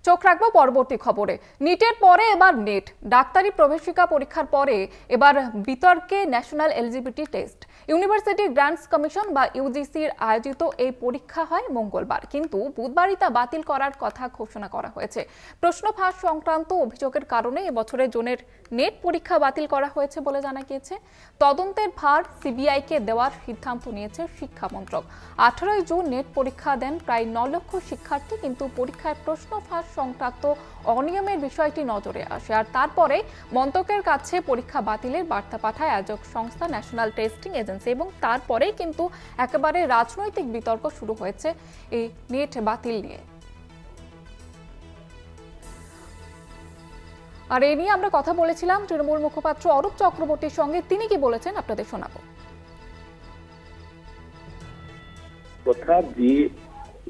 চোখ রাখবো পরবর্তী খবরে। নিটের পরে এবার নেট, ডাক্তারি প্রবেশিকা পরীক্ষার পরে এবার বিতর্কে national eligibility test. University grants commission বা ইউজিসির আয়োজিত এই পরীক্ষা হয় মঙ্গলবার, কিন্তু বুধবারই তা বাতিল করার কথা ঘোষণা করা হয়েছে। প্রশ্ন ফাঁস সংক্রান্ত অভিযোগের কারণে এবছরের জুনের নেট পরীক্ষা বাতিল করা হয়েছে বলে জানা গিয়েছে। তদন্তের ভার সিবিআইকে দেওয়ার সিদ্ধান্ত নিয়েছে শিক্ষা মন্ত্রক। 18 জুন নেট পরীক্ষা দেন প্রায় 9 লক্ষ শিক্ষার্থী, কিন্তু পরীক্ষায় প্রশ্ন ফাঁস সংক্রান্ত অনিয়মের বিষয়টি নজরে আসে, আর তারপরে মন্ত্রকের কাছে পরীক্ষা বাতিলের বার্তা পাঠায় আয়োজক সংস্থা ন্যাশনাল টেস্টিং এজেন্সি, এবং তারপরেই কিন্তু একেবারে রাজনৈতিক বিতর্ক শুরু হয়েছে এই নেট বাতিল নিয়ে। আর এ নিয়ে আমরা কথা বলেছিলাম তৃণমূল মুখপাত্র অরূপ চক্রবর্তীর সঙ্গে। তিনি কি বলেছেন আপনাদের শোনাবো। কথা যে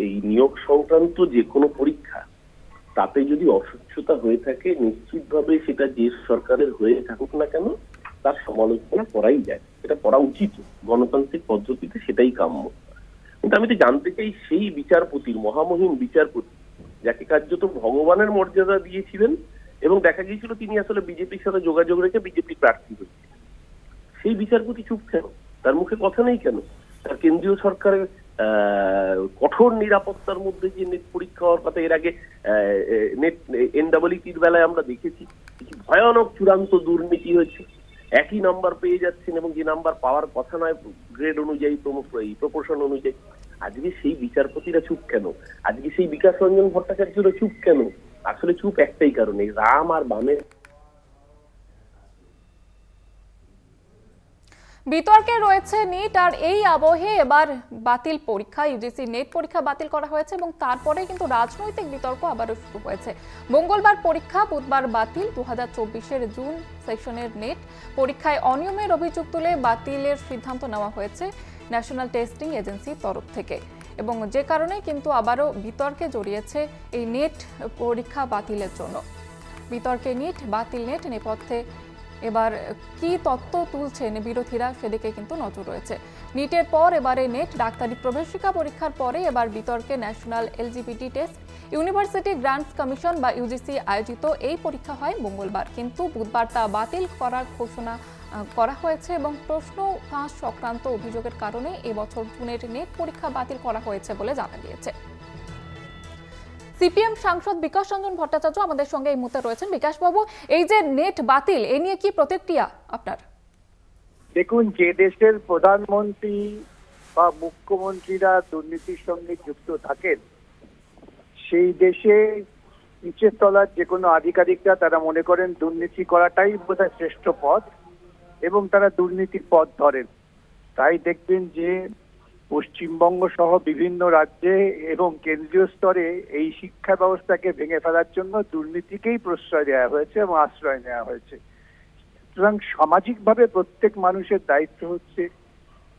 এই নিয়োগ সংক্রান্ত যে কোনো পরীক্ষা, তাতে যদি অস্বচ্ছতা হয়ে থাকে নিশ্চিতভাবে সেটা যে সরকারের হয়ে থাকুক না কেন তার সমালোচনা করাই যায়, এটা করা উচিত, গণতান্ত্রিক পদ্ধতিতে সেটাই কাম্য। কিন্তু আমি তো জানতে চাই সেই বিচারপতির, মহামহিম বিচারপতি যাকে কার্যত ভগবানের মর্যাদা দিয়েছিলেন এবং দেখা গিয়েছিল তিনি আসলে বিজেপির সাথে যোগাযোগ রেখে বিজেপি প্রার্থী হয়েছিলেন, সেই বিচারপতি চুপ কেন? তার মুখে কথা নেই কেন? তার কেন্দ্রীয় সরকারের কঠোর নিরাপত্তার মধ্যে যে নেট পরীক্ষা হওয়ার কথা, এর আগে নেট এনডব্লিউটির বেলায় আমরা দেখেছি কিছু ভয়ানক চূড়ান্ত দুর্নীতি হয়েছে। একই নাম্বার পেয়ে যাচ্ছেন এবং যে নাম্বার পাওয়ার কথা নয় গ্রেড অনুযায়ী, প্রপোর্শন অনুযায়ী। আজকে সেই বিচারপতিরা চুপ কেন? আজকে সেই বিকাশ রঞ্জন ভট্টাচার্যরা চুপ কেন? আসলে চুপ একটাই কারণে, রাম আর বামের বিতর্কে রয়েছে নিট, আর এই আবহে এবার বাতিল পরীক্ষা, ইউজিসি নেট পরীক্ষা বাতিল করা হয়েছে এবং তারপরে কিন্তু রাজনৈতিক বিতর্ক আবারও শুরু হয়েছে। মঙ্গলবার পরীক্ষা, বুধবার বাতিল। 2024-এর জুন সেশনের নেট পরীক্ষায় অনিয়মের অভিযোগ তুলে বাতিলের সিদ্ধান্ত নেওয়া হয়েছে ন্যাশনাল টেস্টিং এজেন্সির তরফ থেকে, এবং যে কারণে কিন্তু আবারও বিতর্কে জড়িয়েছে এই নেট পরীক্ষা বাতিলের জন্য। বিতর্কে নিট বাতিল, নেট নেপথ্যে এবার কি তত্ত্ব তুলছেন বিরোধীরা সেদিকে কিন্তু নজর রয়েছে। নিটের পর এবারে নেট, ডাক্তারি প্রবেশিকা পরীক্ষার পরে এবার বিতর্কে national eligibility test. University grants commission বা ইউজিসি আয়োজিত এই পরীক্ষা হয় মঙ্গলবার, কিন্তু বুধবার তা বাতিল করার ঘোষণা করা হয়েছে এবং প্রশ্ন ফাঁস সংক্রান্ত অভিযোগের কারণে এবছর জুনের নেট পরীক্ষা বাতিল করা হয়েছে বলে জানা গিয়েছে। সিপিএম সাংসদ বিকাশ রঞ্জন ভট্টাচার্য আমাদের সঙ্গে এই মুহূর্তে রয়েছেন। বিকাশ বাবু, এই যে নেট বাতিল, এ নিয়ে কি প্রতিক্রিয়া আপনার? দেখুন, যে দেশের প্রধানমন্ত্রী বা মুখ্যমন্ত্রীরা দুর্নীতির সঙ্গে যুক্ত থাকেন, সেই দেশে নিচের তলার যে কোনো আধিকারিকরা তারা মনে করেন দুর্নীতি করাটাই বোধহয় শ্রেষ্ঠ পথ এবং তারা দুর্নীতির পথ ধরেন। তাই দেখবেন যে পশ্চিমবঙ্গ সহ বিভিন্ন রাজ্যে এবং কেন্দ্রীয় স্তরে এই শিক্ষা ব্যবস্থাকে ভেঙে ফেলার জন্য দুর্নীতিকেই প্রশ্রয় দেওয়া হয়েছে এবং আশ্রয় নেওয়া হয়েছে। সুতরাং সামাজিকভাবে প্রত্যেক মানুষের দায়িত্ব হচ্ছে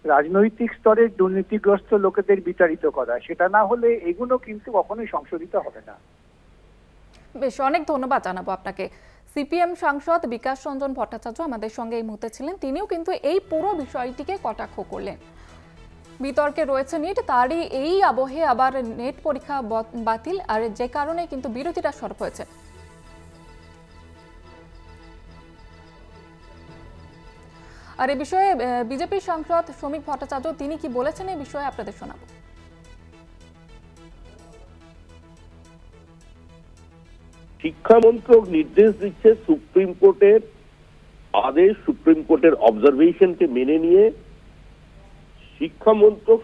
রাজনৈতিক স্তরে দুর্নীতিগ্রস্ত লোকেদের বিতাড়িত করা, সেটা না হলে এগুলো কিন্তু কখনোই সংশোধিত হবে না। বেশ, অনেক ধন্যবাদ জানাবো আপনাকে। সিপিএম সাংসদ বিকাশ রঞ্জন ভট্টাচার্য আমাদের সঙ্গে এই মুহূর্তে ছিলেন। তিনিও কিন্তু এই পুরো বিষয়টিকে কটাক্ষ করলেন। বিতর্কে রয়েছে নিট, তারই এই আবহে আবার নেট পরীক্ষা বাতিল, আর যে কারণে কিন্তু বিরোধীরা সরব হয়েছে। আর এই বিষয়ে বিজেপি সাংসদ শ্রমিক ভট্টাচার্য তিনি কি বলেছেন এই বিষয়ে আপনাদের শোনাবো। শিক্ষা মন্ত্রক নির্দেশ দিচ্ছে সুপ্রিম কোর্টের আদেশ, সুপ্রিম কোর্টের অবজারভেশনকে মেনে নিয়ে শিক্ষা মন্ত্রক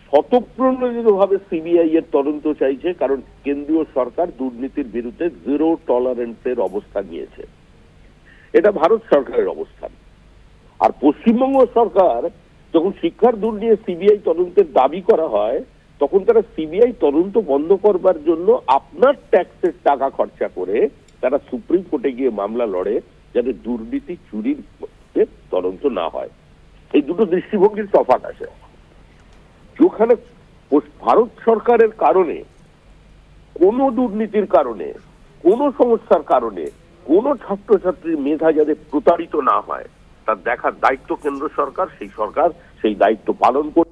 স্বতঃপ্রণোদিতভাবে সিবিআই এর তদন্ত চাইছে, কারণ কেন্দ্রীয় সরকার দুর্নীতির বিরুদ্ধে জিরো টলারেন্সের অবস্থান নিয়েছে। এটা ভারত সরকারের অবস্থান। আর পশ্চিমবঙ্গ সরকার যখন শিক্ষার দুর্নীতি সিবিআই তদন্তের দাবি করা হয়, তখন তারা সিবিআই তদন্ত বন্ধ করবার জন্য আপনার ট্যাক্সের টাকা খরচা করে তারা সুপ্রিম কোর্টে গিয়ে মামলা লড়ে যাতে দুর্নীতি চুরির তদন্ত না হয়। এই দুটো দৃষ্টিভঙ্গির তফাৎ আছে। যেখানে ভারত সরকারের কারণে কোনো দুর্নীতির কারণে, কোনো সমস্যার কারণে কোনো ছাত্রছাত্রীর মেধা যাতে প্রতারিত না হয় তার দেখার দায়িত্ব কেন্দ্র সরকার, সেই সরকার সেই দায়িত্ব পালন করে।